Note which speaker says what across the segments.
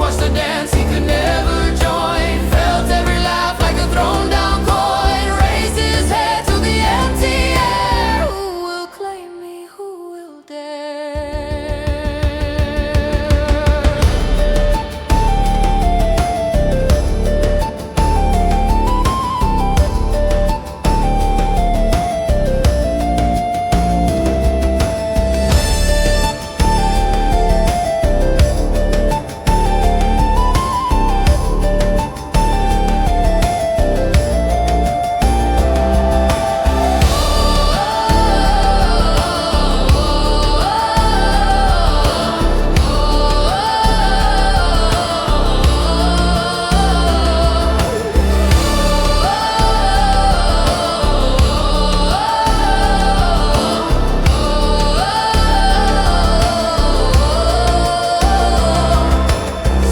Speaker 1: watched the dance he could never join, felt every laugh like a thrown down coin, raised his head to the empty air. Who will claim me? Who will dare?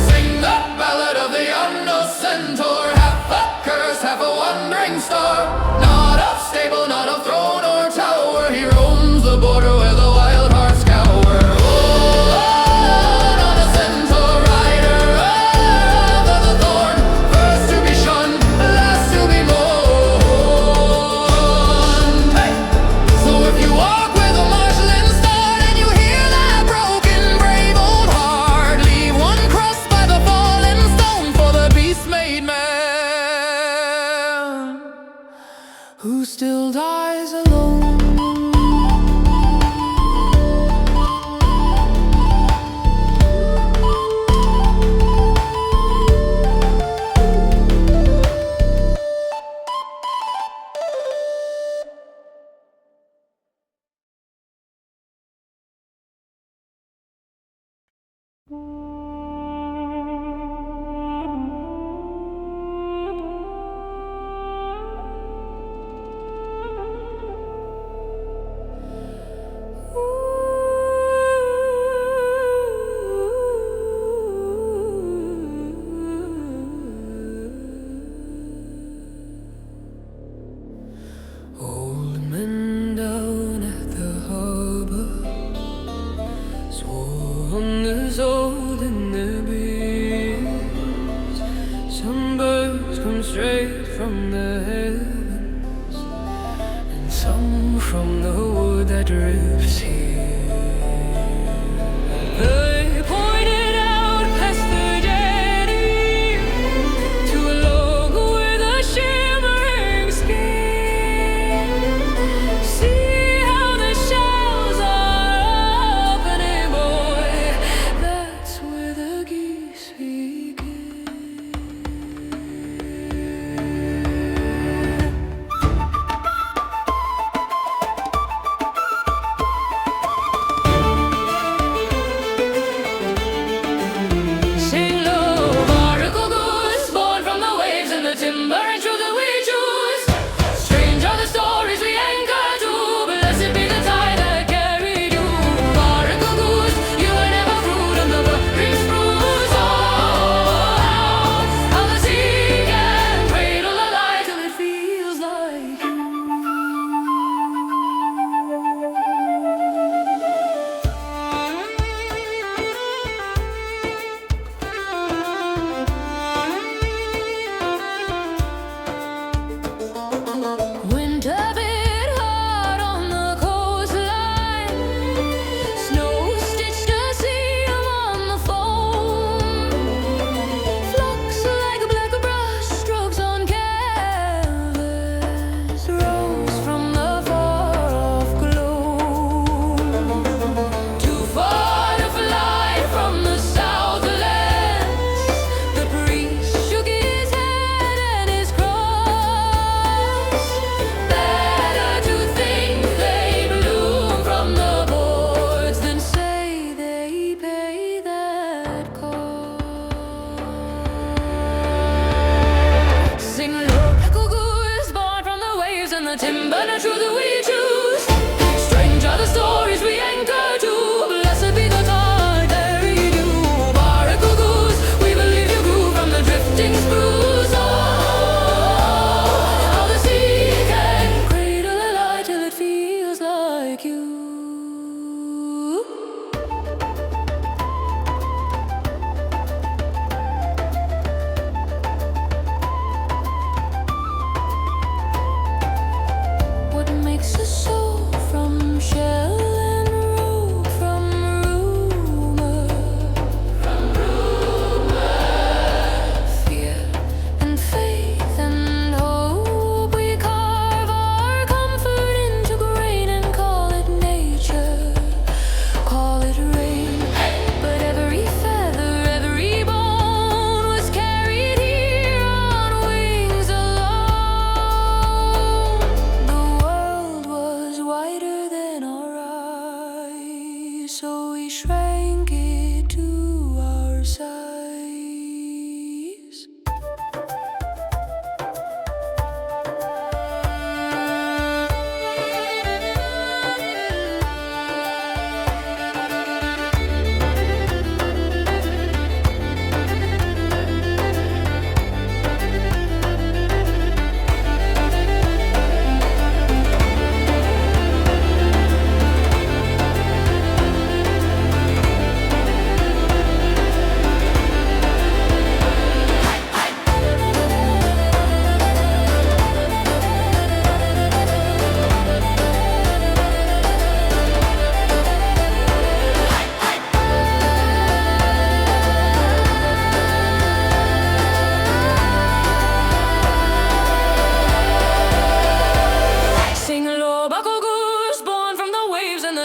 Speaker 1: Sing the ballad of the Onocentaur, half a curse, half a wandering star. Not of stable, not of throne or tower, he roams the border where the wild hearts cower. Oh, Onocentaur, rider of the thorn, first to be shunned, last to be mourned. Hey! So if you walk with a marshalling start and you hear that broken, brave old heart, leave one crushed by the fallen stone for the beast-made man who still dies alone. Old men down at the harbor swore on this oath shrank it to our size.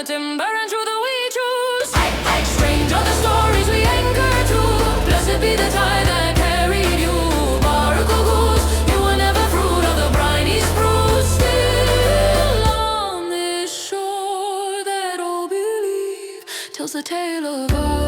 Speaker 1: Timber and through the we choose. Strange are the stories we anchor to. Blessed be the tie that carried you. Barnacle Goose, you were never fruit of the briny spruce. Still on this shore that all believe tells the tale of us.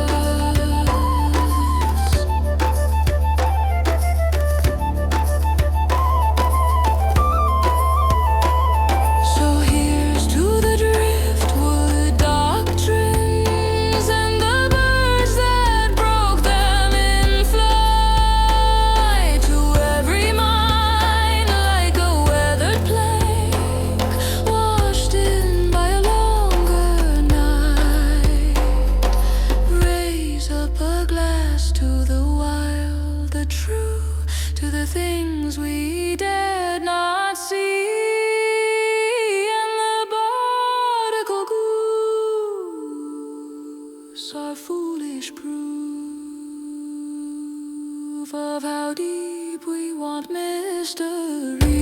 Speaker 1: To the things we did not see, and the barnacle goose, our foolish proof of how deep we want mystery.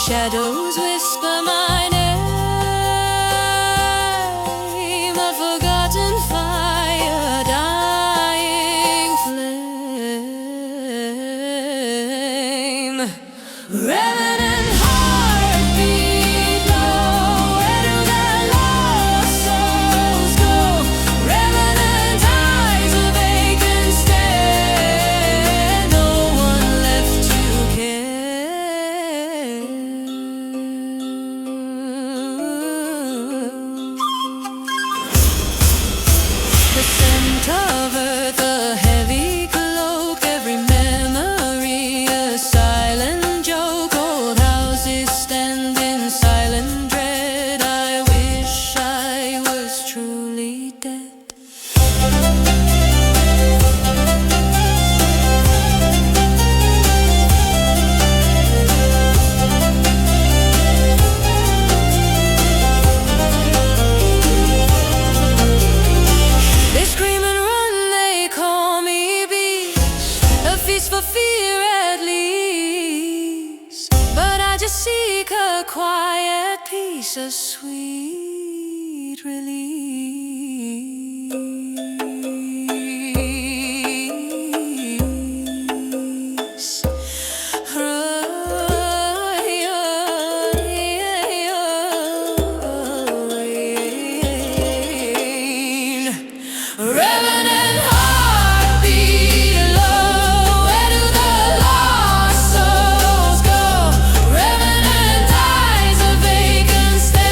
Speaker 1: Shadows whisper my name, a forgotten fire, dying flame. Revenant heartbeat low, where do the lost souls go?
Speaker 2: Salt of earth, a heavy cloak, every memory a silent joke. Old houses stand in silent dread. I wish I was truly dead. They scream and run, they call me beast, a feast for fear at least. But I just seek a quiet peace, a sweet release. Revenant heartbeat low, where do the lost souls go? Revenant eyes, a vacant stare.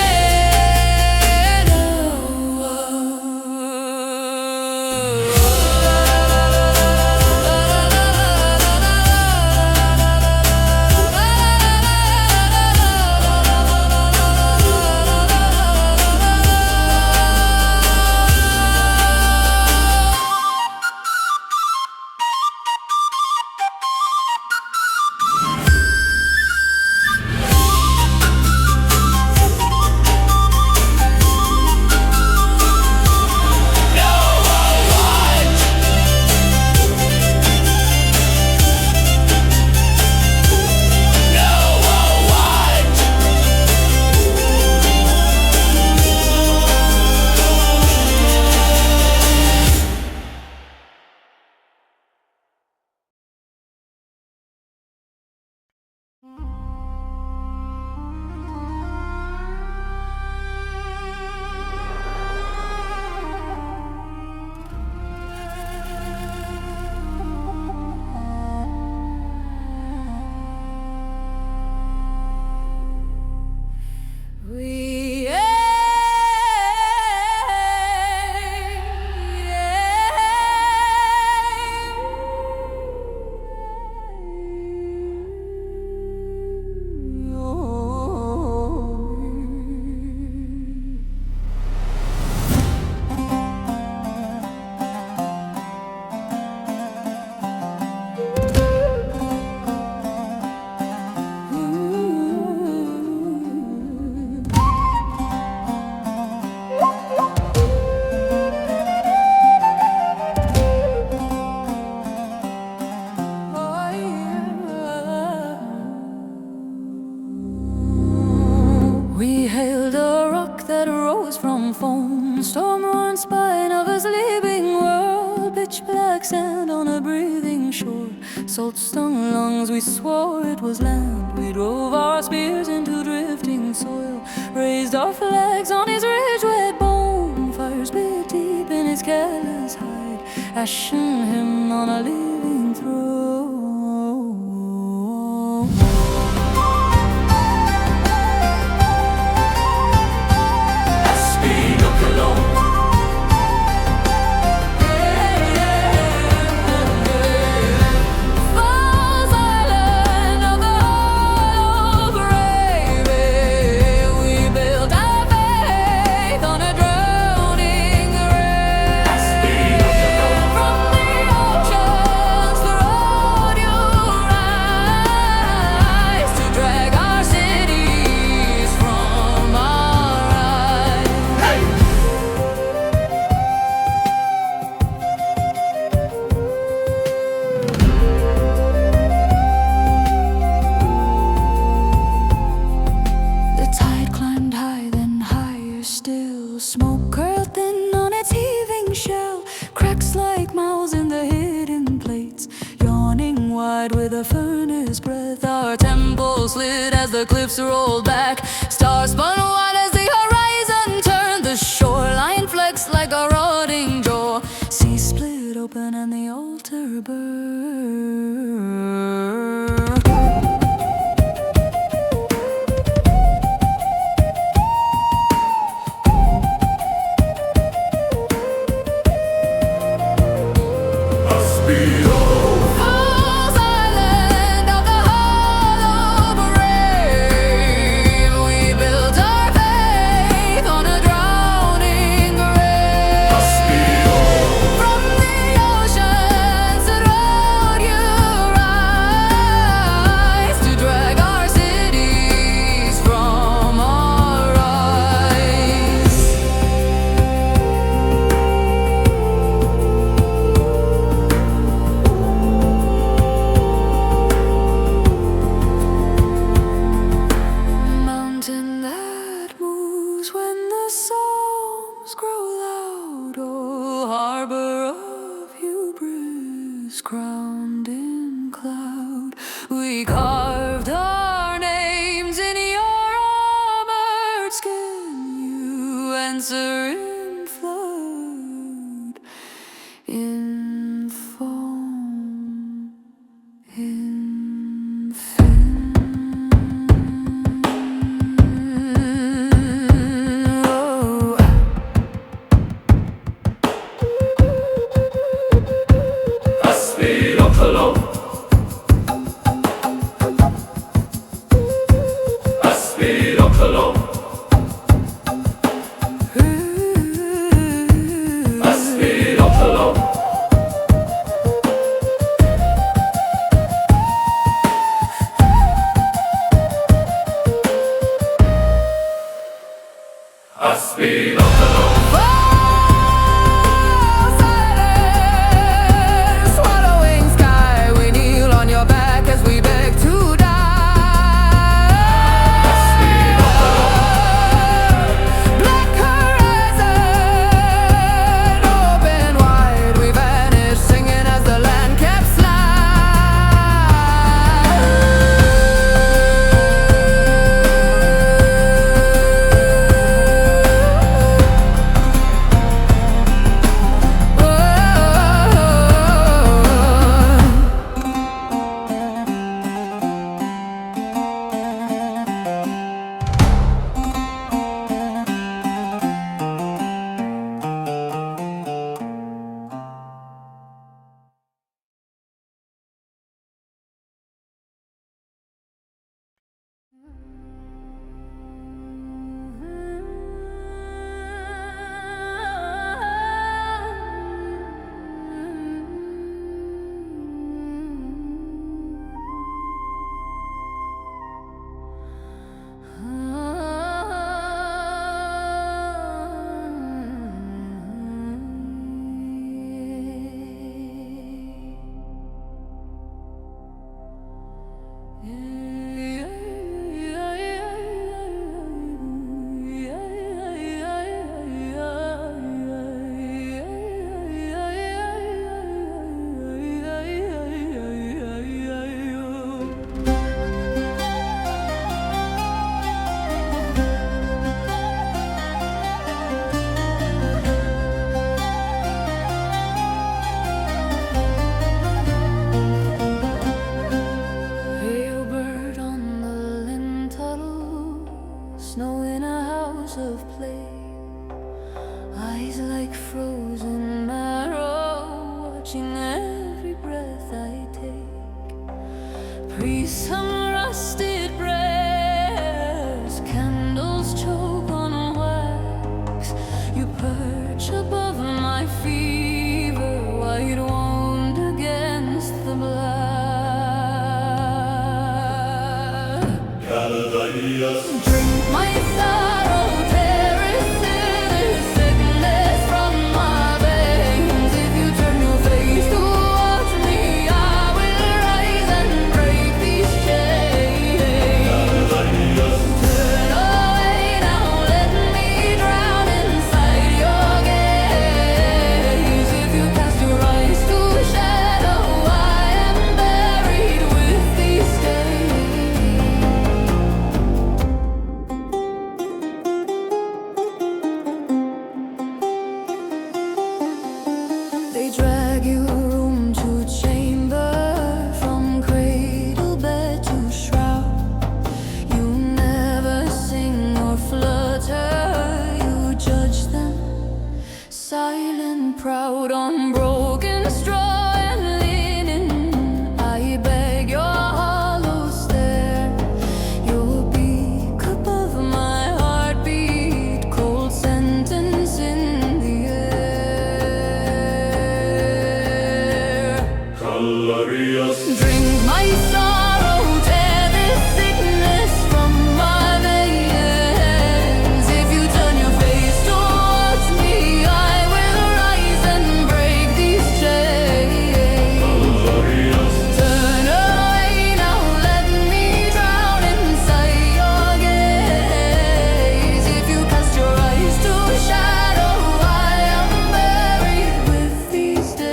Speaker 2: We hailed a rock that rose from foam, storm-worn spine of a sleeping world, pitch black sand on a breathing shore, salt-stung lungs, we swore it was land. We drove our spears into drifting soil, raised our flags on his ridge-wet bone, fires bit deep in his callous hide, ashen him on a living throne. False island of the hollow grave, we built our faith on a drowning grave. From the oceans the road you rise to drag our cities from our eyes. The tide climbed high, then higher still. Smoke curled thin on its heaving shell. Cracks like mouths in the hidden plates, yawning wide with a furnace breath. Our temples slid as the cliffs rolled back. Stars spun wide as the horizon turned. The shoreline flexed like a rotting jaw. Sea split open and the altar burned. crowned in cloud. We carved our names in your armored skin. You answer in flood, in foam, in fin. Oh.
Speaker 1: Bedok. Swallowing sky, we kneel on your back as we beg to die. Black horizon, open wide, we vanish, singing as the land kept snow in a house of play, eyes like frozen marrow, watching every breath I take. Breathe some rusted prayers, candles choke on wax. You perch above my fever, white wound against the black. Caladrius.
Speaker 2: Drink my sorrow, tear it this sickness from my veins. If you turn your face towards me, I will rise and break these chains.
Speaker 1: Caladrius.
Speaker 2: Turn away now, let me drown inside your gaze. If you cast your eyes to shadow, I am buried with these stains. They drag you room to chamber, from cradle bed to shroud. You never sing or flutter, you judge them, silent, proud, on broken straw and linen. I beg your hollow stare, your beak above my heartbeat, cold sentence in the air.
Speaker 1: Caladrius.
Speaker 2: Drink my sorrow, tear this sickness from my veins. If you turn your face towards me, I will rise and break these chains.
Speaker 1: Caladrius.
Speaker 2: Turn away now, let me drown inside your gaze. If you cast your eyes to shadow, I am buried with these days.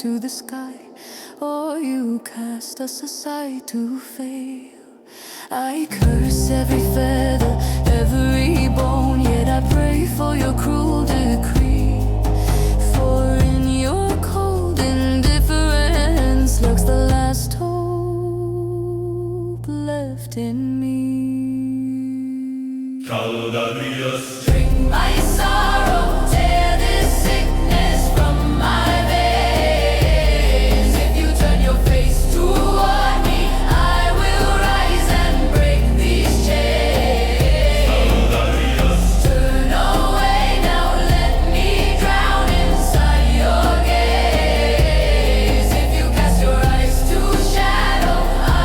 Speaker 2: to the sky, or you cast us aside to fail. I curse every feather, every bone, yet I pray for your cruel decree. For in your cold indifference lurks the last hope left in me.
Speaker 1: Caladrius,
Speaker 2: Drink my sorrow, tear this sickness from my veins. If you turn your face toward me, I will rise and break these chains.
Speaker 1: Caladrius,
Speaker 2: Turn away now, let me drown inside your gaze. If you cast your eyes to shadow,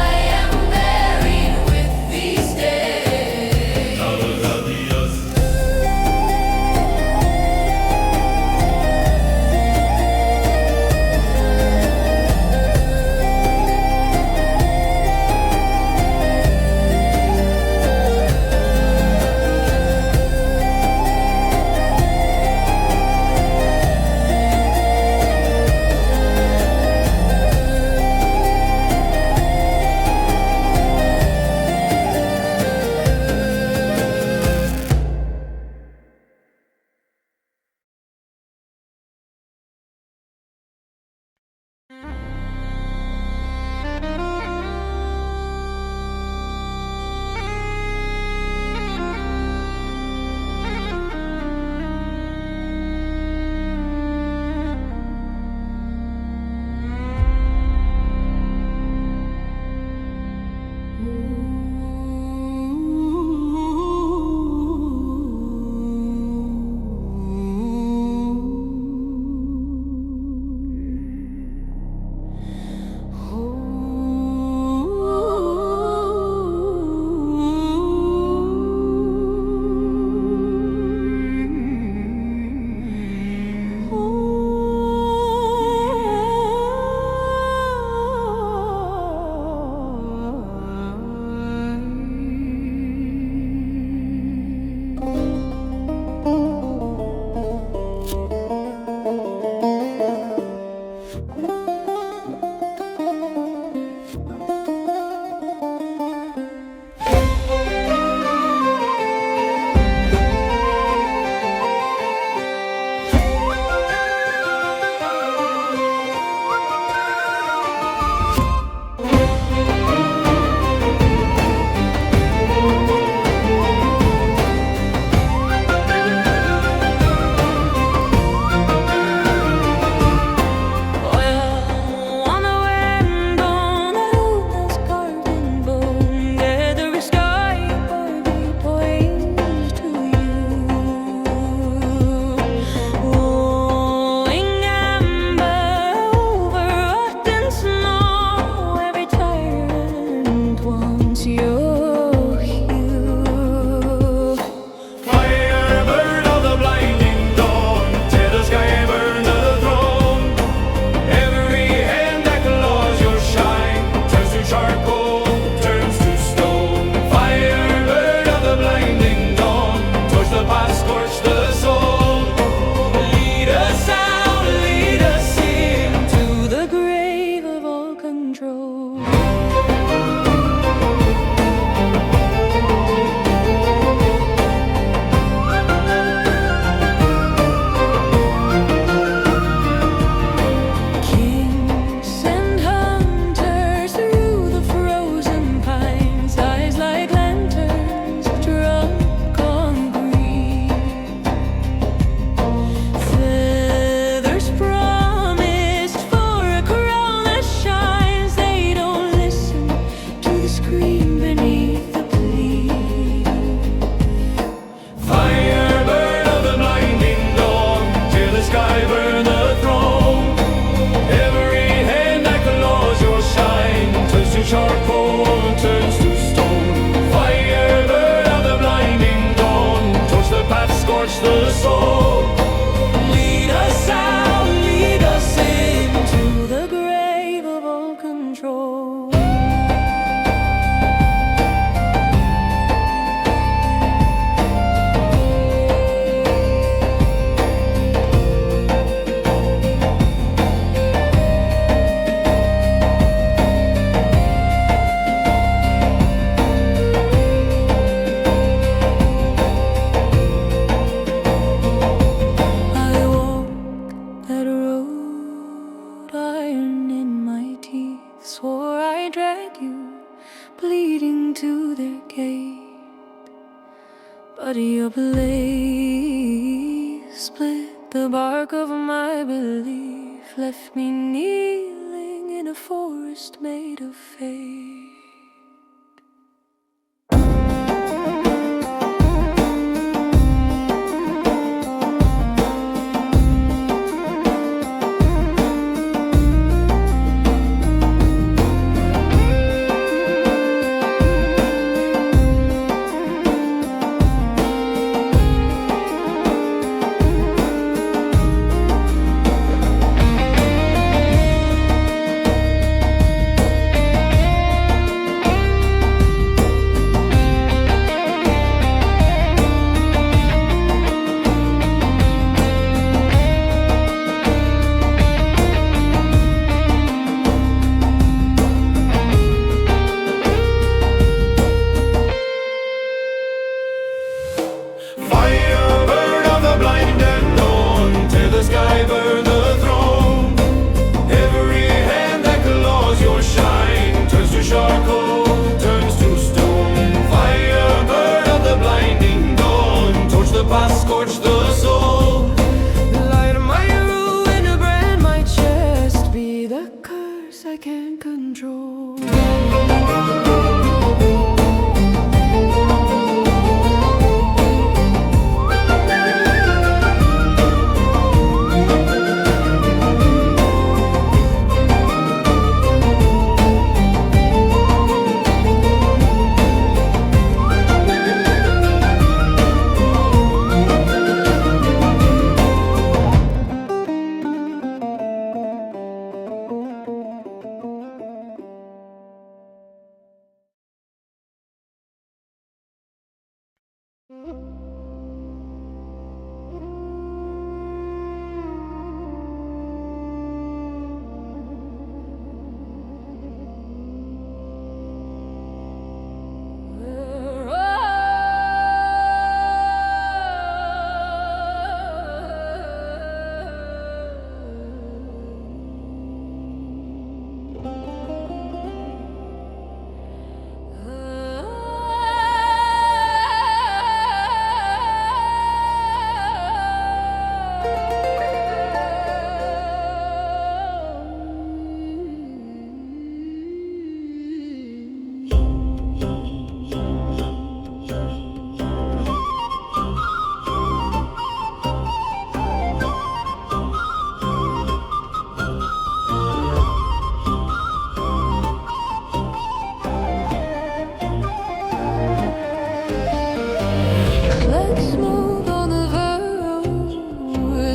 Speaker 2: I am buried with these days.
Speaker 1: Caladrius,
Speaker 2: but your blade split the bark of my belief, left me kneeling in a forest made of fate.
Speaker 1: Firebird of the blind and dawn, tear the sky, burn the throne. Every hand that claws your shine turns to charcoal, turns to stone. Firebird of the blinding dawn, torch the past, scorch the soul.
Speaker 2: Light my ruin, brand my chest, be the curse I can't control. Let's move on the furrows,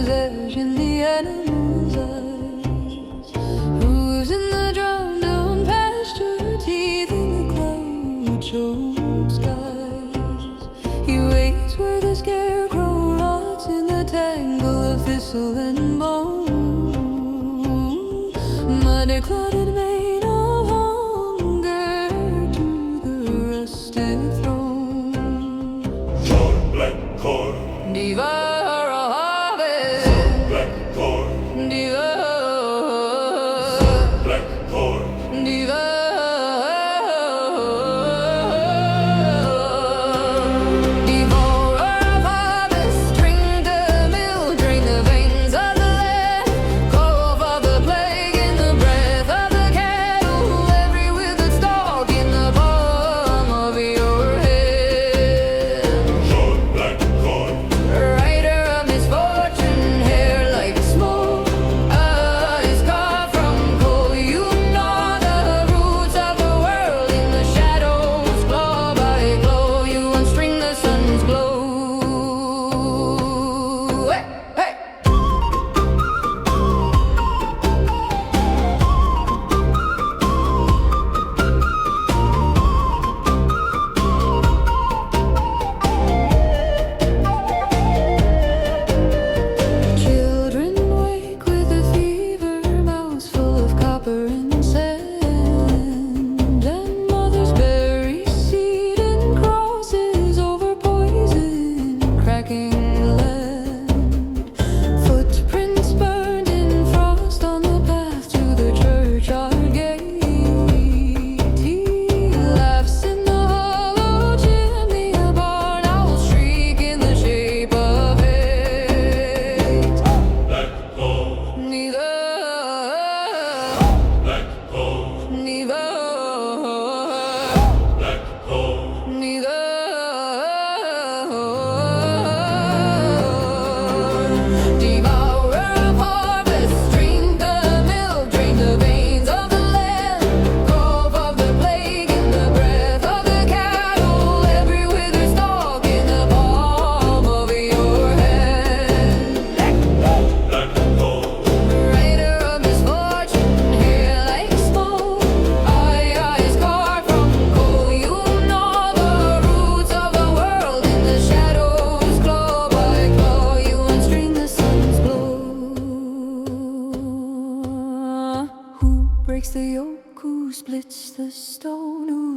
Speaker 2: edge in the animal's eyes. Hooves in the drowned down pasture, teeth in the cloud-choked skies. He waits where the scarecrow rots in the tangle of thistle and bone. Muddy clotted mane of hunger to the rusted throne. Devourer of harvest,
Speaker 1: Black cord,
Speaker 2: devourer,
Speaker 1: black cord,
Speaker 2: devourer of harvest, drink the mill, drain the veins of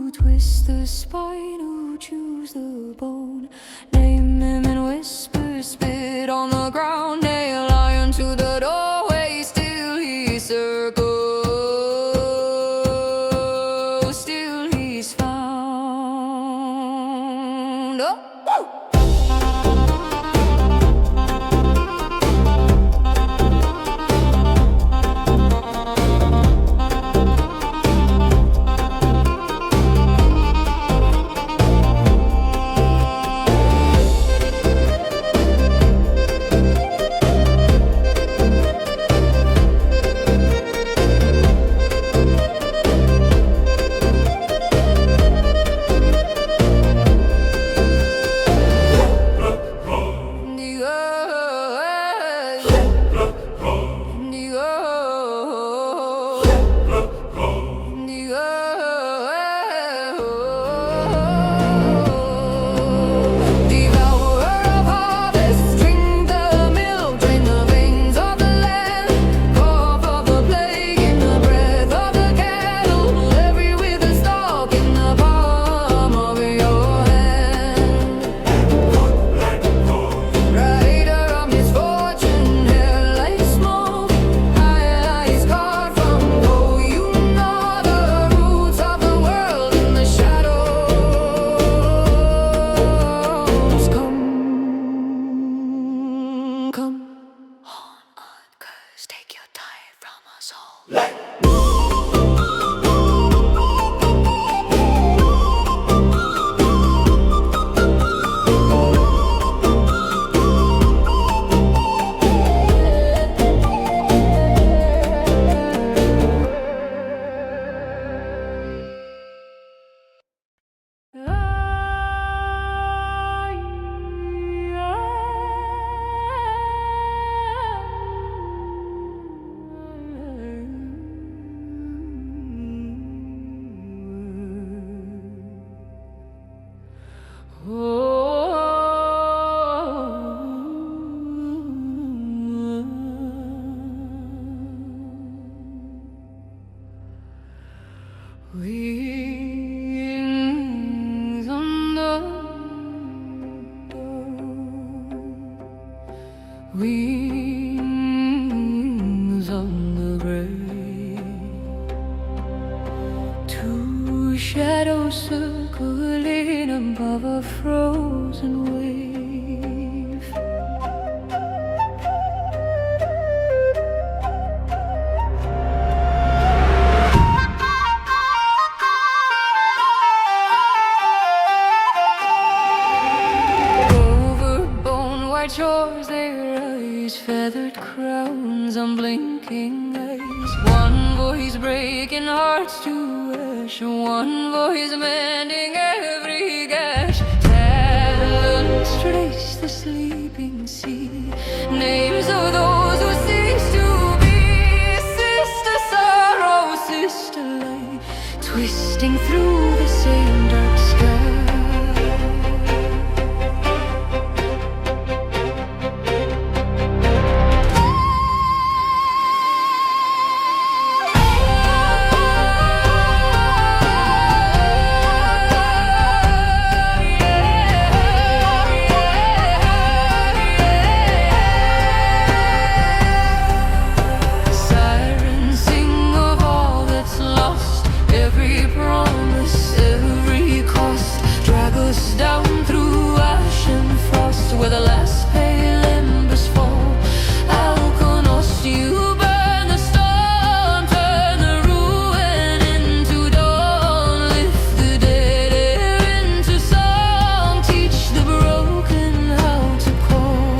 Speaker 2: who twists the spine, who chews the bone. Name him and whisper, spit on the ground. Nail iron to the doorway, still he circles, still he's found. Oh! Wings on the wings on the grave, two shadows circling above a frozen wave. Shores, their eyes, feathered crowns, unblinking eyes. One voice breaking hearts to ash, one voice mending every gash. Talents trace the sleeping sea, names of those who cease to be. Sister sorrow, sister light, twisting through the same dark sky. Where the last pale embers fall, Alkonost, you burn the storm, turn the ruin into dawn, lift the dead air into song, teach the broken how to call.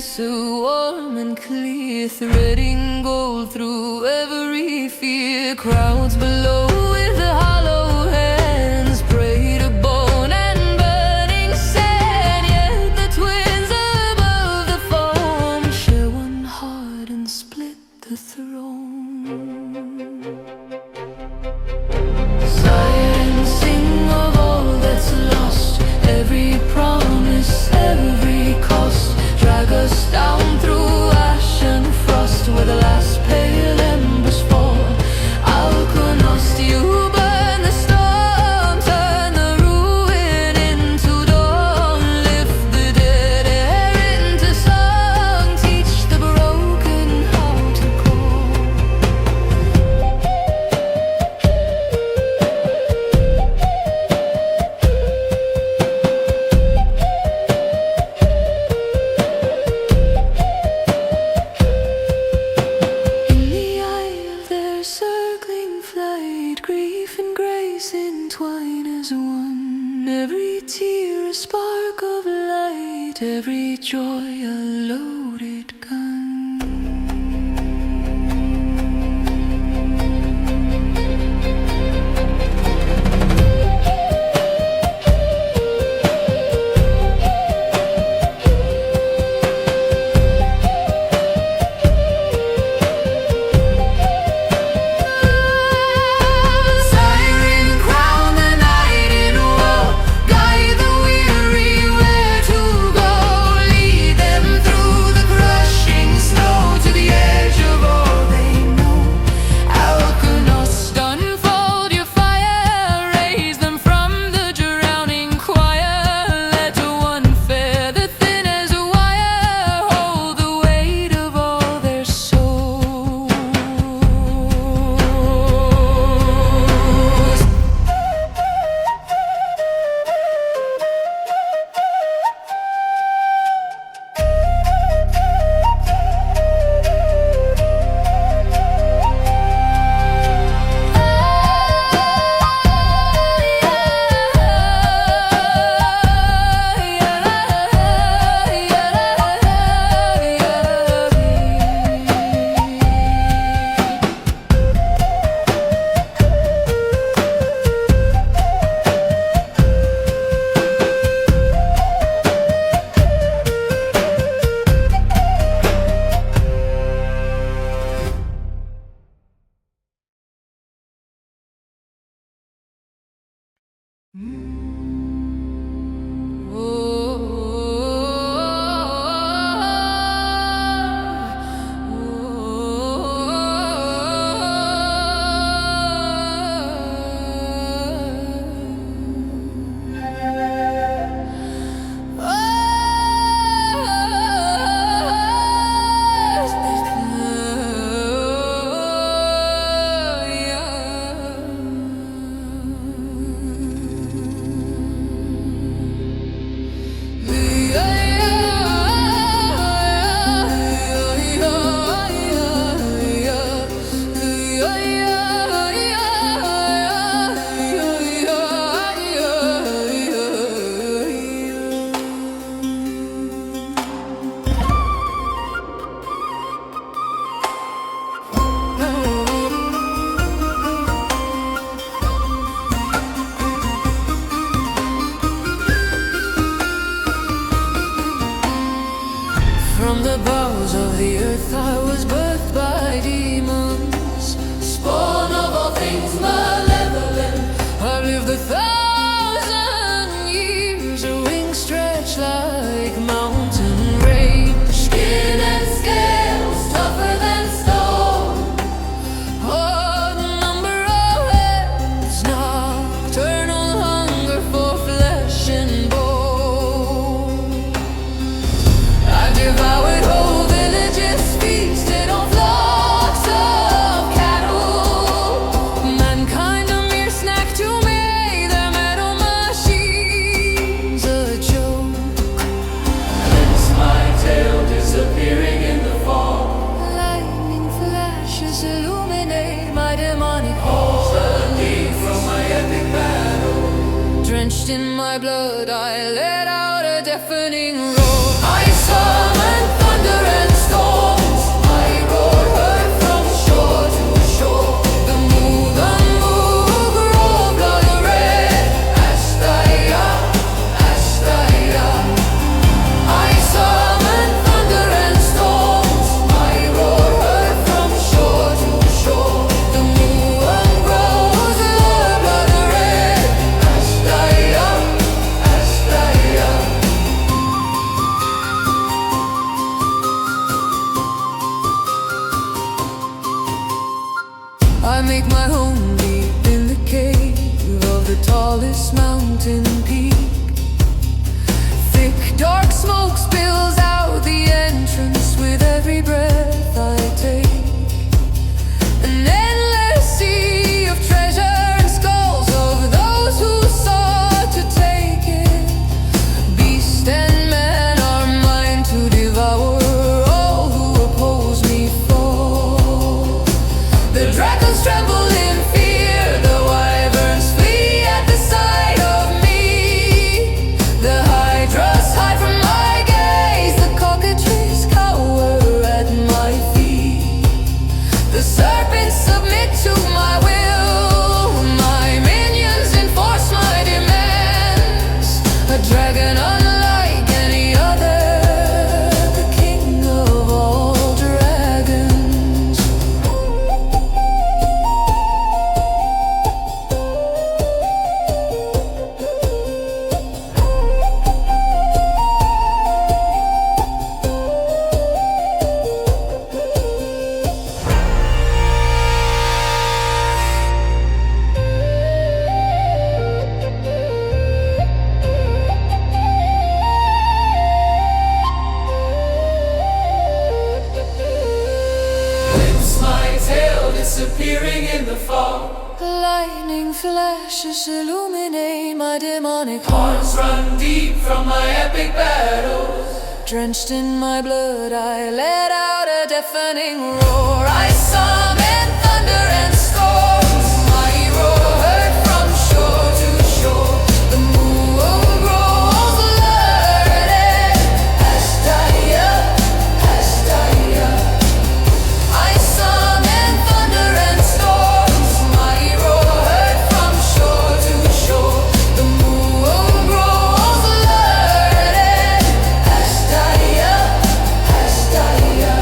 Speaker 2: So warm and clear, threading gold through every fear. Crowds below with the hollow hands pray to bone and burning sand. Yet the twins above the foam share one heart the throne. Siren, sing of all that's lost, every promise, every cost. Drag us down through ash and frost, where the last pale embers fall. Alkonost, you burn the storm, turn the ruin into dawn. Lift the dead air into song, teach the broken how to call. In the isle their circling flight, grief and grace entwine as one. Every tear a spark of light, every joy a loaded gun. Siren, crown the night in woe, guide the weary where to go. Lead them through the crushing snow to the edge of all they know. Alkonost, unfold your fire, raise them from the drowning choir. Let one fare the thin as a wire, hold the weight of all their souls. From the bowels of the earth I was birthed by demons, spawn of all things malevolent. I've lived 1,000 years, a wing stretched like mountain range. Skin and scales tougher than stone, odd number of heads, nocturnal hunger for flesh and bone. I devoured whole villages, feasted on flocks of cattle. Mankind a mere snack to me, their metal machines a joke.
Speaker 1: Hence my tail disappearing in the fall.
Speaker 2: Lightning flashes illuminate my demonic
Speaker 1: All the lead from my epic battle.
Speaker 2: Drenched in my blood, I let out a deafening roar.
Speaker 1: I summon thunder and storms. I roar heard from shore to shore.
Speaker 2: The moog, grow blood red.
Speaker 1: Azhdaya, Azhdaya. I summon thunder and storms. I roar heard from
Speaker 2: make my home deep in the cave of the tallest mountain peak. Thick dark smoke spills out the entrance with every breath I take. An endless sea of treasure and skulls of those who sought to take it. Beast and man are mine to devour. All who oppose me fall. The dragons tremble in fear. The wyverns flee at the sight of me. The hydras hide from my gaze. The cockatrices cower at my feet. The serpents submit to my will. My minions enforce my demands. A dragon unlike any other, the king of all dragons.
Speaker 1: Glimpse my tail disappearing in the fog.
Speaker 2: Lightning flashes illuminate my demonic
Speaker 1: Horns run deep from my epic battles.
Speaker 2: Drenched in my blood, I let out a deafening roar. I summon thunder and storms. My roar heard from shore to shore. The moon grows alerted. Azhdaya, Azhdaya. I summon thunder and storms. My roar heard from shore to shore. The moon grows alerted. Azhdaya, Azhdaya.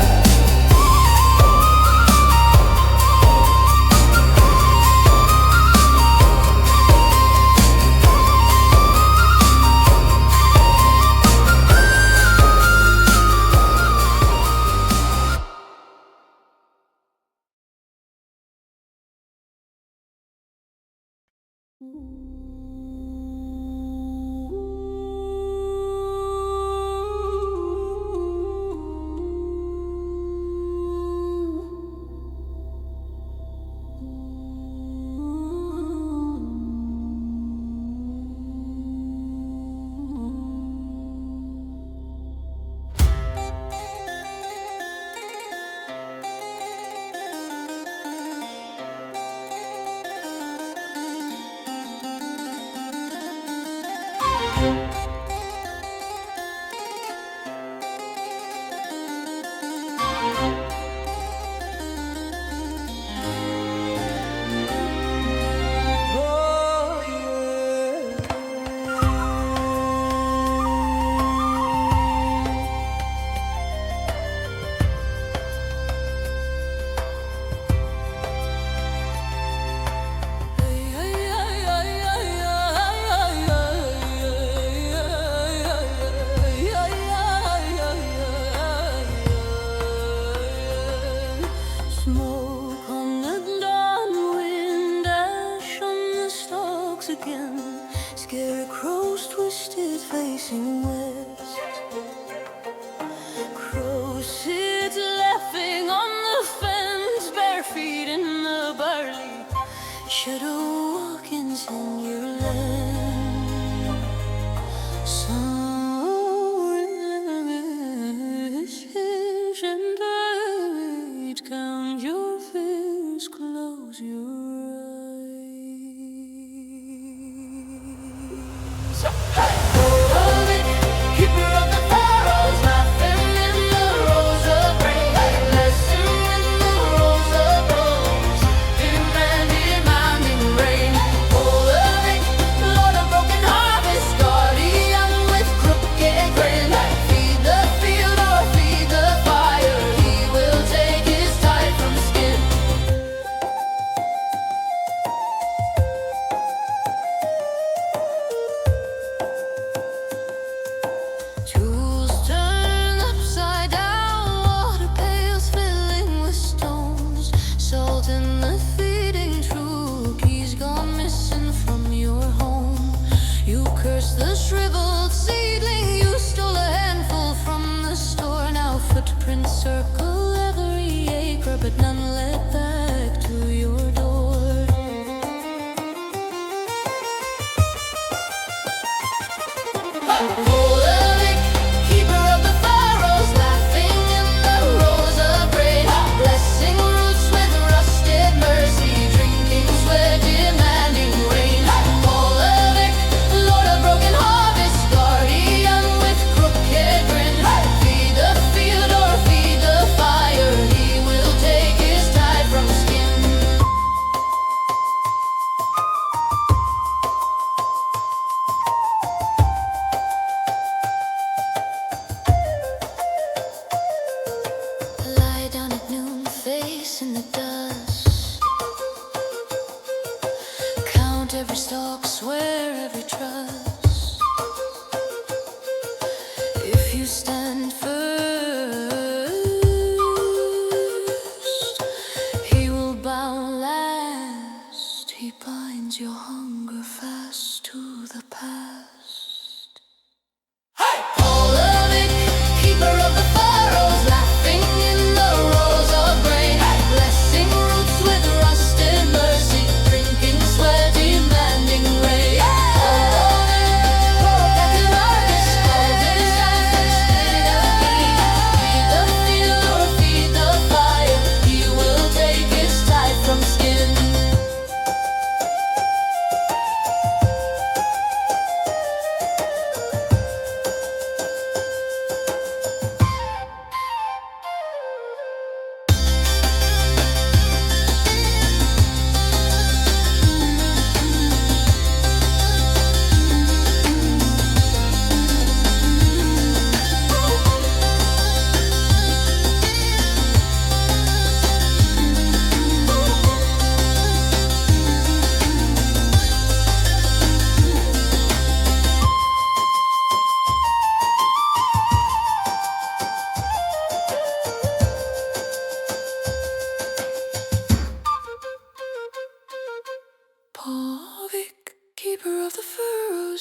Speaker 2: Scarecrows twisted facing west. Crow sits laughing on the fence, bare feet in the barley. Shadow walking in your land. Sunrises and light, count your fears, close your
Speaker 1: Polevik, keeper of the pharaohs, laughing in the rose of rain, lesson in the rose of rose, demanding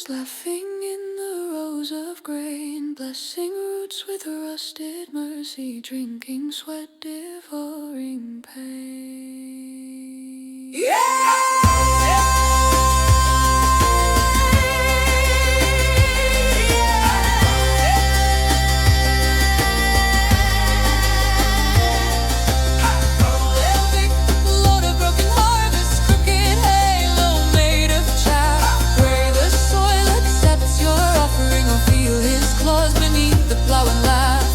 Speaker 2: laughing in the rows of grain, blessing roots with rusted mercy, drinking sweat, devouring pain.
Speaker 3: Polevik, load of broken harvest, crooked halo made of chaff. Pray the soil accepts your offering, or feel his claws beneath the plow and laugh.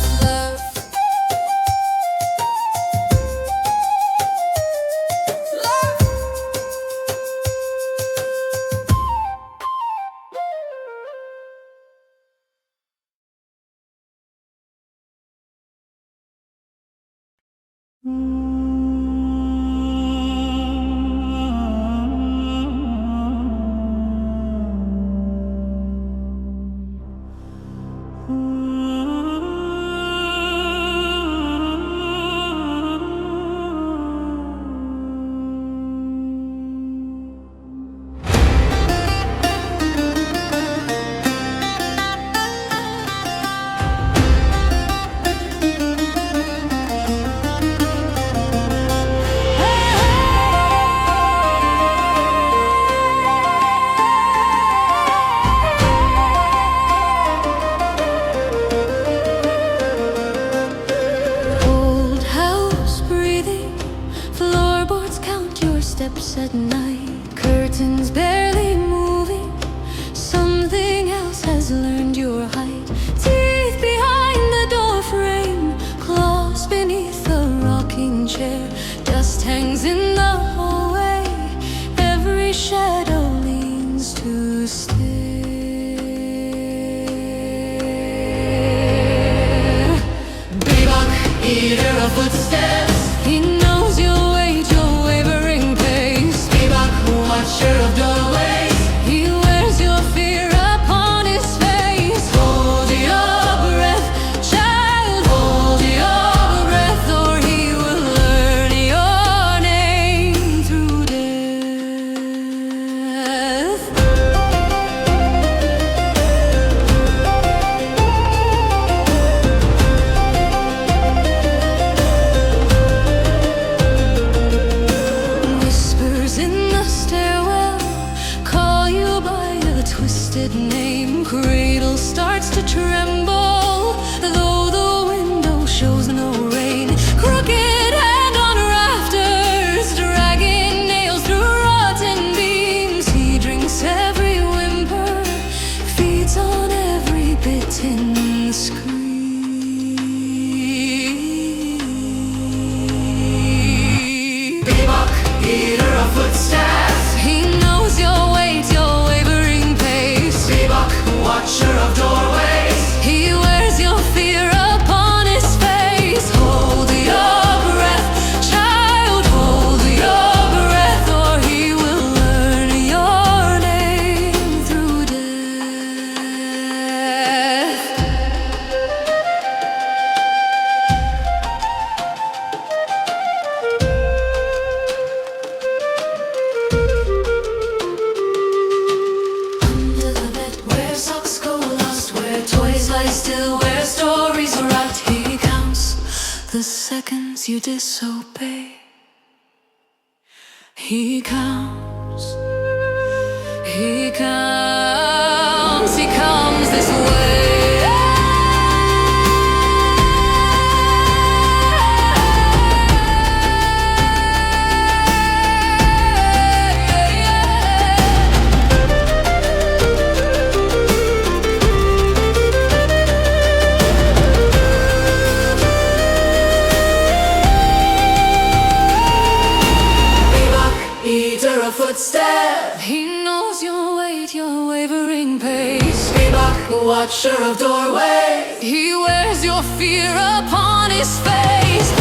Speaker 2: Old house breathing, floorboards count your steps at night, curtains barely moving, something else has learned your height. Teeth behind the door frame, claws beneath the rocking chair, dust hangs in the hallway, every shadow leans to stare.
Speaker 1: Bedok, eater of footsteps.
Speaker 2: He knows your weight, your wavering pace.
Speaker 1: Bedok, watcher of doorways.
Speaker 2: He wears your fear upon his face. Hold your breath, child, hold your breath, or he will learn your name through death. Whispers in the stairwell call you by a twisted name. Cradle starts to tremble, though the window shows no rain. Crooked hand on rafters, dragging nails through rotten beams. He drinks every whimper, feeds on every bitten scream.
Speaker 1: Bedok, eater of footsteps.
Speaker 2: He knows your weight, your wavering pace.
Speaker 1: Bedok, watcher of doorways.
Speaker 2: He wears your fear upon his face. Hold your breath, child, hold your breath, or he will learn your name through death. Under the bed where socks go lost, where toys lie still, where stories rot, he counts the seconds you disobey. He counts, he counts, he comes this way.
Speaker 1: Bedok, eater of footsteps.
Speaker 2: He knows your weight, your wavering pace.
Speaker 1: Bedok, watcher of doorways.
Speaker 2: He wears your fear upon his face.